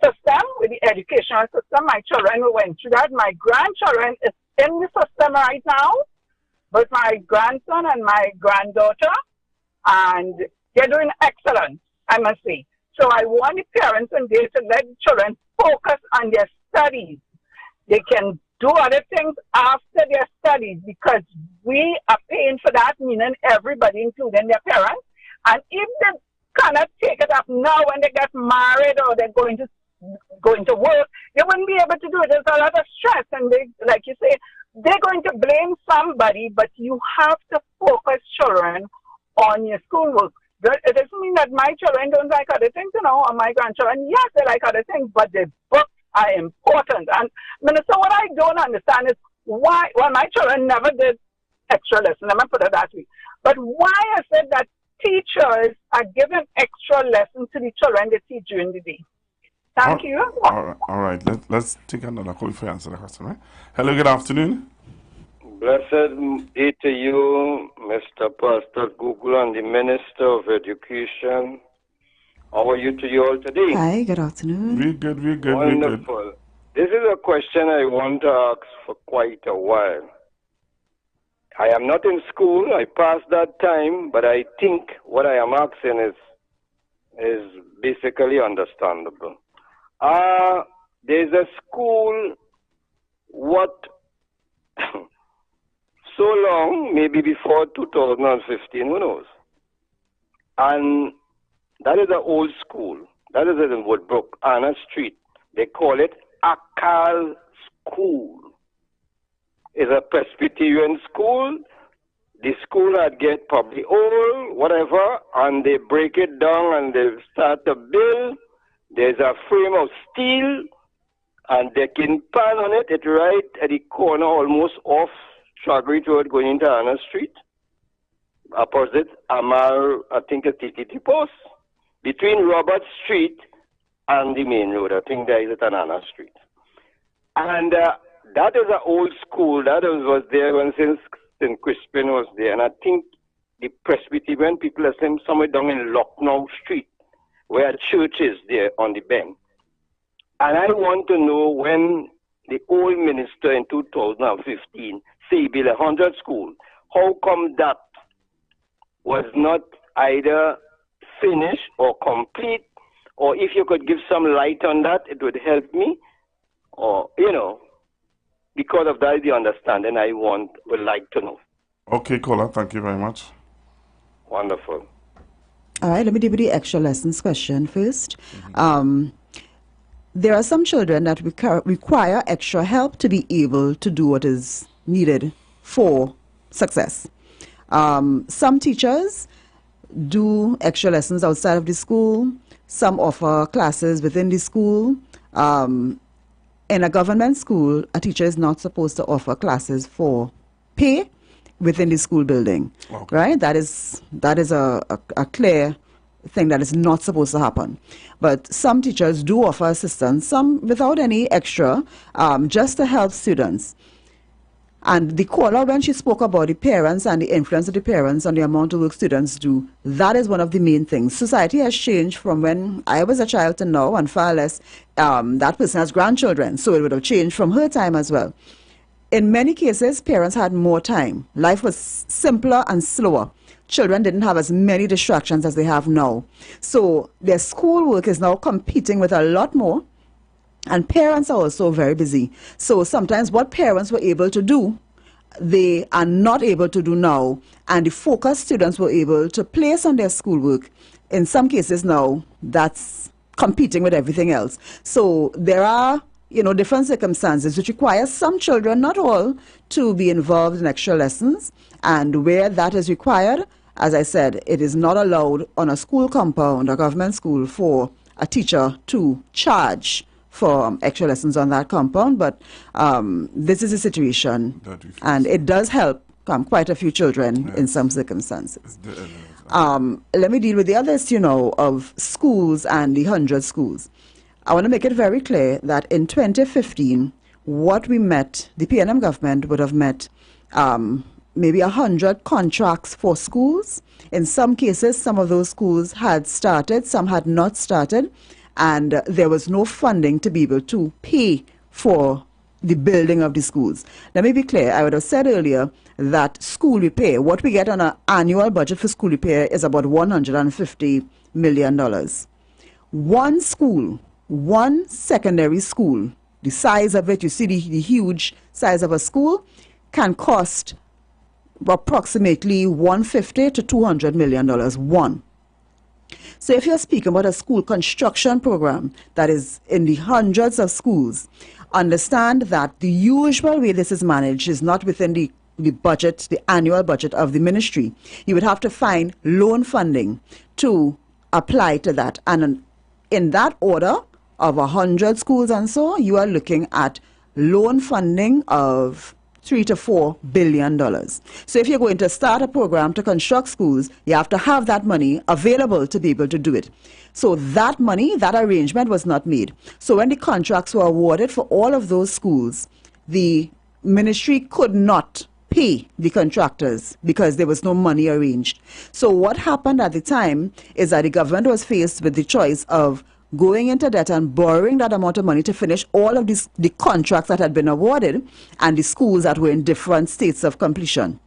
system, with the educational system. My children went through that. My grandchildren is in the system right now, with my grandson and my granddaughter, and they're doing excellent, I must say. So I want the parents and they to let children focus on their studies. They can do other things after their studies because we are paying for that, meaning everybody, including their parents. And if they cannot take it up now when they get married or they're going to work, they wouldn't be able to do it. There's a lot of stress, and they, like you say, they're going to blame somebody, but you have to focus children on your schoolwork. It doesn't mean that my children don't like other things, or my grandchildren, yes, they like other things, but the books are important. And Minister, what I don't understand is why, well, my children never did extra lessons, let me put it that way. But why is it that teachers are giving extra lessons to the children they teach during the day? Thank you. All right. Let's take another call before you answer the question, right? Hello, good afternoon. Blessed be to you, Mr. Pastor Google and the Minister of Education. How are you to you all today? Hi, good afternoon. We're good. Wonderful. This is a question I want to ask for quite a while. I am not in school. I passed that time, but I think what I am asking is basically understandable. There's a school, so long, maybe before 2015, who knows? And that is an old school. That is in Woodbrook, Anna Street. They call it Akal School. It's a Presbyterian school. The school had get probably old, whatever, and they break it down and they start to build. There's a frame of steel and they can pan on it. It's right at the corner, almost off Strawberry Road going into Anna Street. Opposite Amar, I think a TTT post. Between Robert Street and the main road. I think there is at Anna Street. And that is an old school. That was there when since St. Crispin was there. And I think the Presbyterian people are somewhere down in Lucknow Street, where a church is there on the bank. And I want to know when the old minister in 2015 say he built 100 schools, how come that was not either finished or complete, or if you could give some light on that, it would help me, or, because of that is the understanding I would like to know. Okay, caller, thank you very much. Wonderful. All right, let me deal with the extra lessons question first. There are some children that require extra help to be able to do what is needed for success. Some teachers do extra lessons outside of the school. Some offer classes within the school. In a government school, a teacher is not supposed to offer classes for pay within the school building, Okay. right? That is a clear thing that is not supposed to happen. But some teachers do offer assistance, some without any extra, just to help students. And the caller, when she spoke about the parents and the influence of the parents on the amount of work students do, that is one of the main things. Society has changed from when I was a child to now, and far less that person has grandchildren. So it would have changed from her time as well. In many cases, parents had more time. Life was simpler and slower. Children didn't have as many distractions as they have now. So their schoolwork is now competing with a lot more. And parents are also very busy. So sometimes what parents were able to do, they are not able to do now. And the focus students were able to place on their schoolwork, in some cases now, that's competing with everything else. So there are, different circumstances which require some children, not all, to be involved in extra lessons. And where that is required, as I said, it is not allowed on a school compound, a government school, for a teacher to charge for extra lessons on that compound, but this is a situation, and it does help quite a few children in some circumstances. Let me deal with the other issue of schools and the 100 schools. I want to make it very clear that in 2015, what we met, the PNM government would have met maybe 100 contracts for schools. In some cases, some of those schools had started, some had not started, and there was no funding to be able to pay for the building of the schools. Let me be clear, I would have said earlier that school repair, what we get on an annual budget for school repair is about $150 million. One school, one secondary school, the size of it, you see the huge size of a school, can cost approximately $150 to $200 million, one. So if you're speaking about a school construction program that is in the hundreds of schools, understand that the usual way this is managed is not within the budget, the annual budget of the ministry. You would have to find loan funding to apply to that. And in that order of 100 schools and so, you are looking at loan funding of $3 to $4 billion. So if you're going to start a program to construct schools, you have to have that money available to be able to do it. So that money, that arrangement was not made. So when the contracts were awarded for all of those schools, the ministry could not pay the contractors because there was no money arranged. So what happened at the time is that the government was faced with the choice of going into debt and borrowing that amount of money to finish all of the contracts that had been awarded and the schools that were in different states of completion.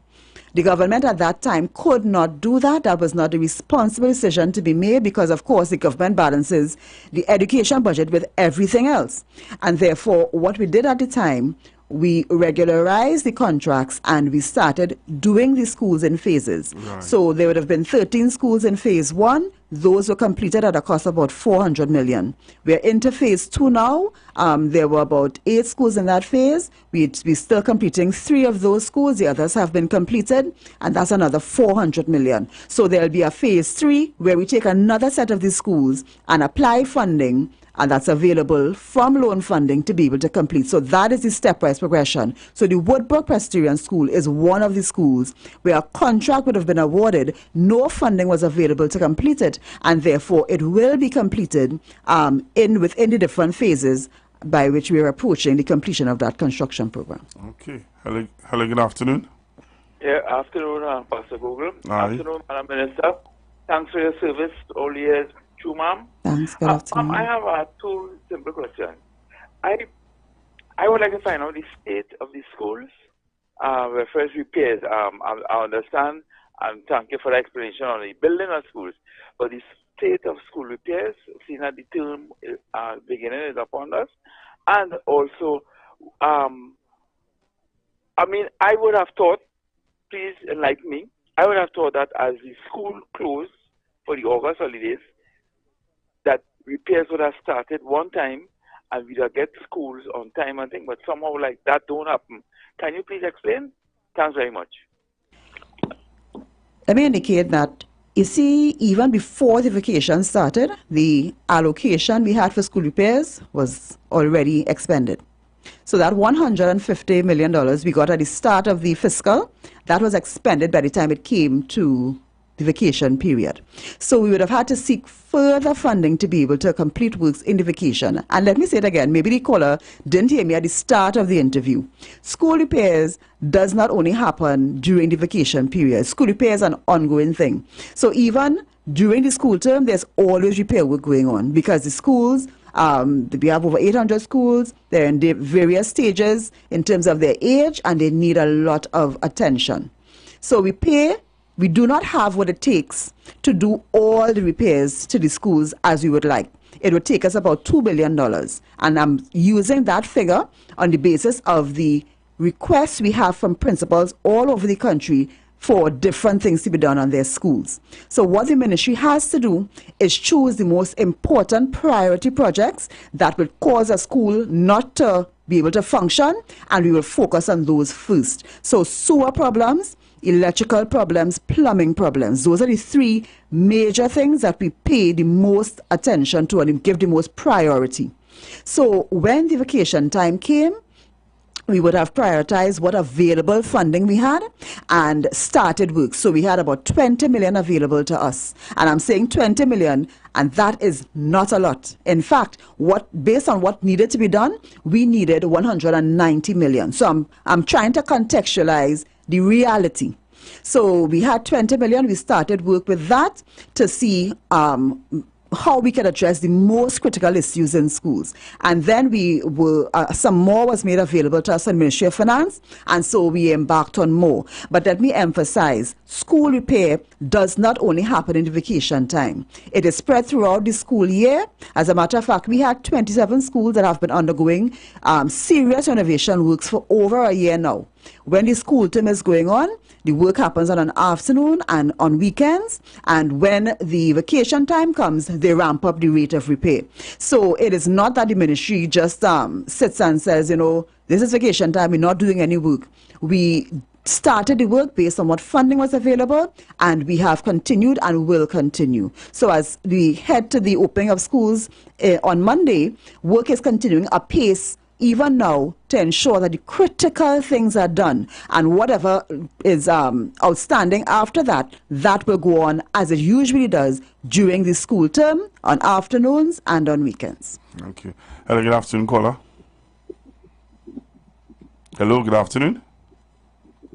The government at that time could not do that. That was not a responsible decision to be made because, of course, the government balances the education budget with everything else. And therefore, what we did at the time, we regularized the contracts and we started doing the schools in phases. Right. So there would have been 13 schools in phase 1. Those were completed at a cost of about $400 million. We're into phase 2 now. There were about 8 schools in that phase. We're still completing 3 of those schools. The others have been completed, and that's another $400 million. So there'll be a phase 3 where we take another set of these schools and apply funding, and that's available from loan funding to be able to complete. So that is the stepwise progression. So the Woodbrook Presbyterian School is one of the schools where a contract would have been awarded, no funding was available to complete it, and therefore it will be completed within the different phases by which we are approaching the completion of that construction program. Okay. Hello, good afternoon. Yeah, afternoon, Pastor Google. Aye. Afternoon, Madam Minister. Thanks for your service all years. True, ma'am. Thanks, good afternoon. I have 2 simple questions. I would like to find out the state of the schools. Where first repairs. I understand, and thank you for the explanation on the building of schools. But the state of school repairs, seeing that the term beginning is upon us, and also, I would have thought, please enlighten me, I would have thought that as the school closed for the August holidays, that repairs would have started one time and we'd have get schools on time and things, but somehow like that don't happen. Can you please explain? Thanks very much. Let me indicate that, you see, even before the vacation started, the allocation we had for school repairs was already expended. So that $150 million we got at the start of the fiscal, that was expended by the time it came to the vacation period. So we would have had to seek further funding to be able to complete works in the vacation. And let me say it again, maybe the caller didn't hear me at the start of the interview. School repairs does not only happen during the vacation period. School repairs are an ongoing thing. So even during the school term, there's always repair work going on because the schools, we have over 800 schools. They're in the various stages in terms of their age and they need a lot of attention. So we do not have what it takes to do all the repairs to the schools as we would like. It would take us about $2 billion. And I'm using that figure on the basis of the requests we have from principals all over the country for different things to be done on their schools. So what the ministry has to do is choose the most important priority projects that will cause a school not to be able to function, and we will focus on those first. So sewer problems, electrical problems, plumbing problems, those are the three major things that we pay the most attention to and give the most priority. So when the vacation time came, we would have prioritized what available funding we had and started work. So we had about 20 million available to us. And I'm saying 20 million, and that is not a lot. In fact, based on what needed to be done, we needed 190 million. So I'm trying to contextualize the reality. So we had 20 million. We started work with that to see how we can address the most critical issues in schools. And then some more was made available to us in Ministry of Finance, and so we embarked on more. But let me emphasize, school repair does not only happen in the vacation time. It is spread throughout the school year. As a matter of fact, we had 27 schools that have been undergoing serious renovation works for over a year now. When the school term is going on, the work happens on an afternoon and on weekends, and when the vacation time comes, they ramp up the rate of repair. So it is not that the ministry just sits and says, this is vacation time, we're not doing any work. We started the work based on what funding was available, and we have continued and will continue. So as we head to the opening of schools on Monday, work is continuing apace even now to ensure that the critical things are done, and whatever is outstanding after that, that will go on as it usually does during the school term, on afternoons and on weekends. Thank you. Hello, good afternoon, caller. Hello, good afternoon.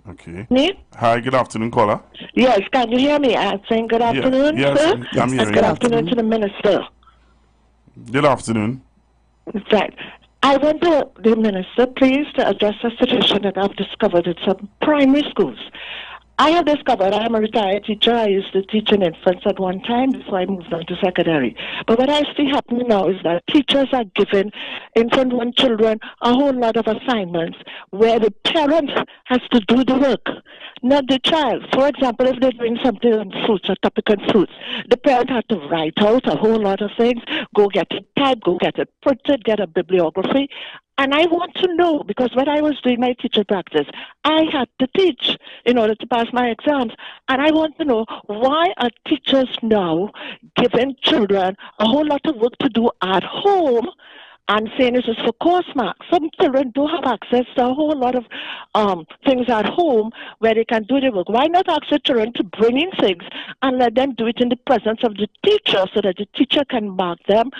Okay. Me? Hi, good afternoon, caller. Yes, can you hear me? I'm saying good afternoon, yes, sir. I'm hearing and good afternoon to the minister. Good afternoon. Right. I want the minister, please, to address a situation that I've discovered in some primary schools. I have discovered, I am a retired teacher. I used to teach in infants at one time before I moved on to secondary. But what I see happening now is that teachers are giving infant one children a whole lot of assignments where the parent has to do the work, not the child. For example, if they're doing something on fruits or topic on fruits, the parent has to write out a whole lot of things, go get it typed, go get it printed, get a bibliography. And I want to know, because when I was doing my teacher practice, I had to teach in order to pass my exams. And I want to know, why are teachers now giving children a whole lot of work to do at home and saying this is for course marks? Some children do have access to a whole lot of things at home where they can do their work. Why not ask the children to bring in things and let them do it in the presence of the teacher so that the teacher can mark them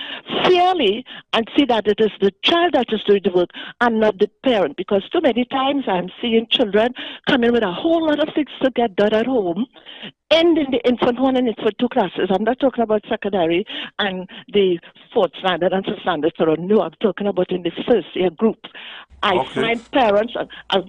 fairly and see that it is the child that is doing the work and not the parent? Because too many times I'm seeing children come in with a whole lot of things to get done at home, and in the infant 1 and infant 2 classes. I'm not talking about secondary and the 4th standard and 5th standard. So no, I'm talking about in the first year group. I find parents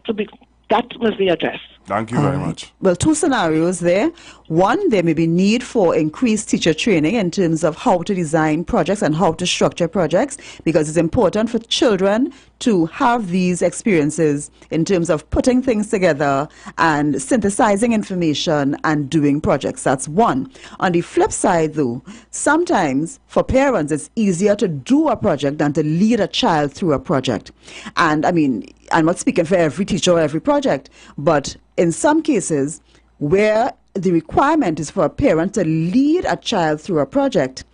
to be That must be addressed. Thank you very much. Well, two scenarios there. One, there may be need for increased teacher training in terms of how to design projects and how to structure projects, because it's important for children to have these experiences in terms of putting things together and synthesizing information and doing projects. That's one. On the flip side, though, sometimes for parents it's easier to do a project than to lead a child through a project. And I mean, I'm not speaking for every teacher or every project, but in some cases where the requirement is for a parent to lead a child through a project,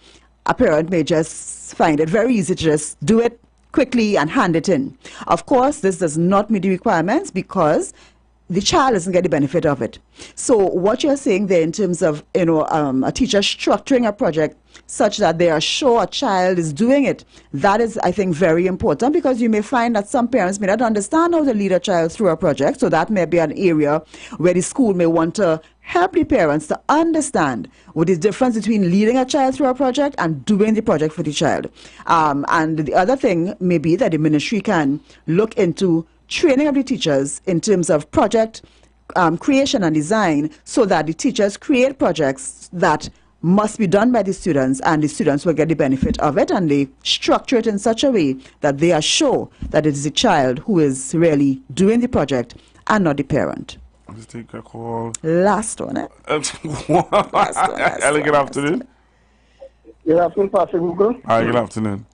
a parent may just find it very easy to just do it quickly and hand it in. Of course, this does not meet the requirements because the child doesn't get the benefit of it. So what you're saying there in terms of, a teacher structuring a project such that they are sure a child is doing it, that is, I think, very important, because you may find that some parents may not understand how to lead a child through a project. So that may be an area where the school may want to help the parents to understand what is the difference between leading a child through a project and doing the project for the child. And the other thing may be that the ministry can look into training of the teachers in terms of project creation and design, so that the teachers create projects that must be done by the students, and the students will get the benefit of it, and they structure it in such a way that they are sure that it is the child who is really doing the project and not the parent. Let's take a call. Last one, eh? Hello, good afternoon. Good afternoon, Pastor Google. Hi, good afternoon.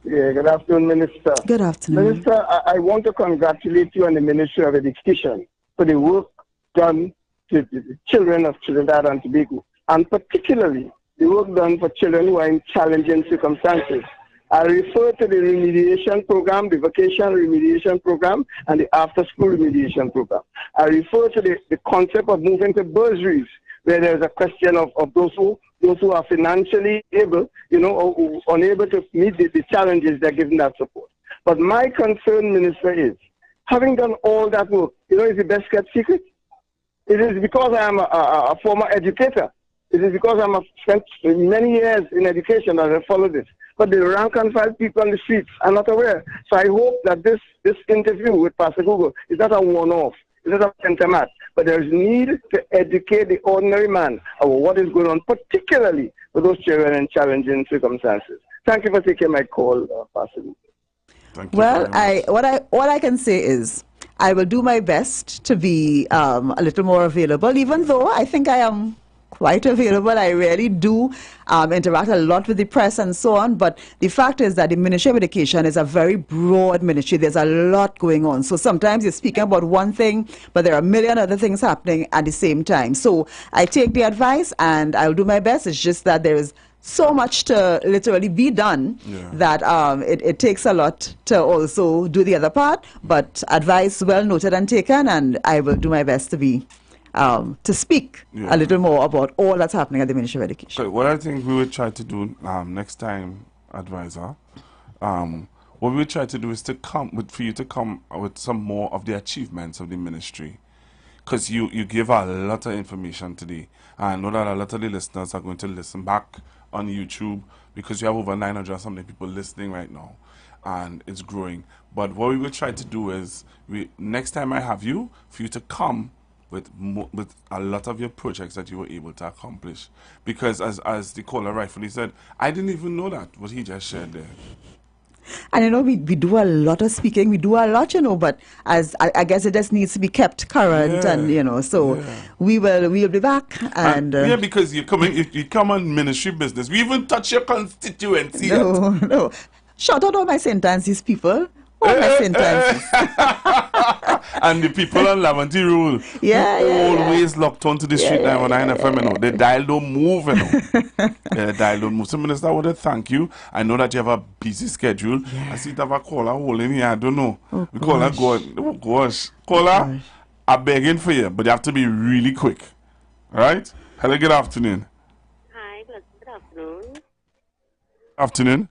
Yeah, good afternoon, Minister. Good afternoon. Minister, I want to congratulate you on the Ministry of Education for the work done to the children of Trinidad and Tobago, and particularly the work done for children who are in challenging circumstances. I refer to the remediation program, the vacation remediation program, and the after-school remediation program. I refer to the concept of moving to bursaries, where there's a question of those who are financially able, or unable to meet the challenges they're given that support. But my concern, Minister, is, having done all that work, is the best kept secret. It is because I am a former educator. It is because I have spent many years in education that I follow this. But the rank and file people on the streets are not aware. So I hope that this interview with Pastor Google is not a one-off. It's not a sentiment. But there is need to educate the ordinary man about what is going on, particularly for those children in challenging circumstances. Thank you for taking my call, Pastor Google. Thank you. Well, what I can say is, I will do my best to be a little more available, even though I think I am quite available. I really do interact a lot with the press and so on. But the fact is that the Ministry of Education is a very broad ministry. There's a lot going on. So sometimes you're speaking about one thing, but there are a million other things happening at the same time. So I take the advice and I'll do my best. It's just that there is so much to literally be done that it takes a lot to also do the other part. But advice well noted and taken, and I will do my best to be to speak a little more about all that's happening at the Ministry of Education. So what I think we would try to do next time, advisor, what we would try to do is for you to come with some more of the achievements of the ministry, because you give a lot of information today. I know that a lot of the listeners are going to listen back on YouTube, because you have over 900 something people listening right now, and it's growing. But what we will try to do is, next time I have you, for you to come with a lot of your projects that you were able to accomplish, because as the caller rightfully said, I didn't even know that what he just shared there. And we do a lot of speaking, we do a lot, but as I guess it just needs to be kept current, and so we'll be back. And because you come on ministry business, we even touch your constituency. No, shout out all my St. Anne's people. All my St. Anne's. And the people on Laventry Rule, always locked onto the street 919 FM, the dial don't move, the dial don't move. So, Minister, I want to thank you. I know that you have a busy schedule. I see that I call her hole in here, I don't know. We call her caller, I'm begging for you, but you have to be really quick. All right? Hello, good afternoon. Hi, good afternoon. Afternoon.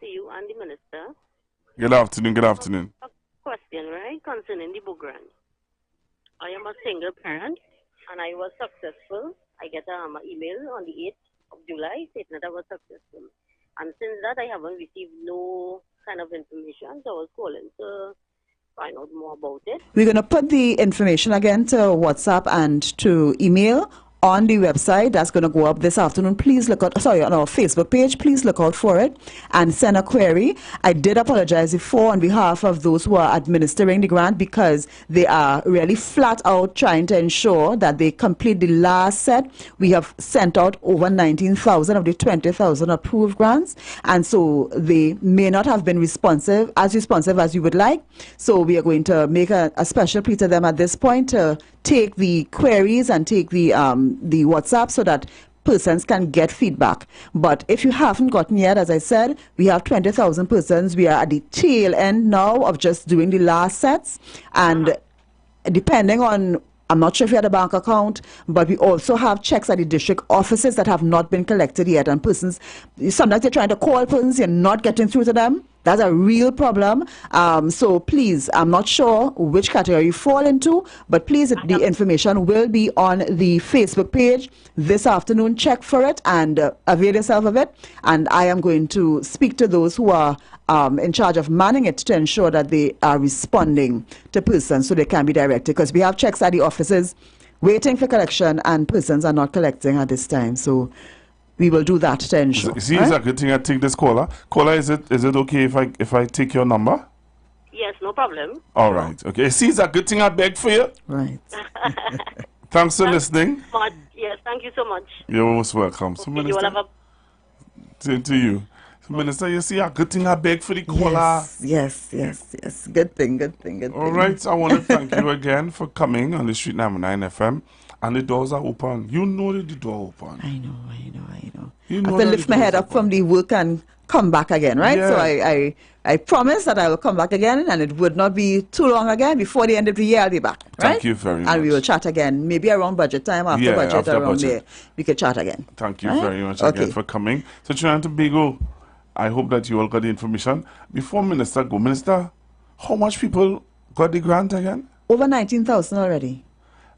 See you and the minister. Good afternoon, good afternoon. Question, right, concerning the book grant. I am a single parent and I was successful. I get an email on the 8th of July stating that I was successful. And since that, I haven't received no kind of information, so I was calling to find out more about it. We're going to put the information again to WhatsApp and to email on the website. That's going to go up this afternoon. Please look out, sorry, on our Facebook page. Please look out for it and send a query. I did apologize before on behalf of those who are administering the grant, because they are really flat out trying to ensure that they complete the last set. We have sent out over 19,000 of the 20,000 approved grants, and so they may not have been responsive as you would like. So we are going to make a special plea to them at this point to take the queries and take the WhatsApp so that persons can get feedback. But if you haven't gotten yet, as I said, we have 20,000 persons. We are at the tail end now of just doing the last sets, and depending on, I'm not sure if you had a bank account, but we also have checks at the district offices that have not been collected yet. And persons, sometimes you're trying to call persons, you're not getting through to them. That's a real problem. So please, I'm not sure which category you fall into, but please, the information will be on the Facebook page this afternoon. Check for it and avail yourself of it. And I am going to speak to those who are in charge of manning it to ensure that they are responding to persons so they can be directed, because we have checks at the offices waiting for collection and persons are not collecting at this time. So we will do that to ensure. See, it's a good thing I take this caller. Caller, is it okay if I take your number? Yes, no problem. All right. Okay. See, it's a good thing I beg for you. Right. Thanks for listening. Yes, thank you so much. You're most welcome. So, Okay, Minister, you will have a... same to you. So, Minister, you see a good thing I beg for the caller. Yes. Good thing. All right. I want to thank you again for coming on the Street 99 FM. And the doors are open. You know that the door open. I know. You I know have to that lift the my doors head up open. from the work and come back again, right? Yeah. So I promise that I will come back again, and it would not be too long again. Before the end of the year, I'll be back. Right? Thank you very much. And we will chat again, maybe around budget time, after budget, around there. We could chat again. Thank you Right? very much Okay. again for coming. So, Trinidad and Tobago, I hope that you all got the information. Before Minister go, Minister, how much people got the grant again? Over 19,000 already.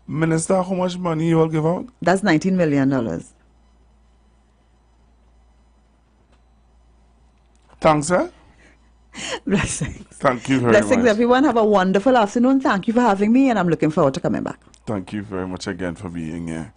Minister, how much money you all give out? That's $19 million. Thanks, sir. Blessings. Thank you very Blessings, much. everyone. Have a wonderful afternoon. Thank you for having me, and I'm looking forward to coming back. Thank you very much again for being here.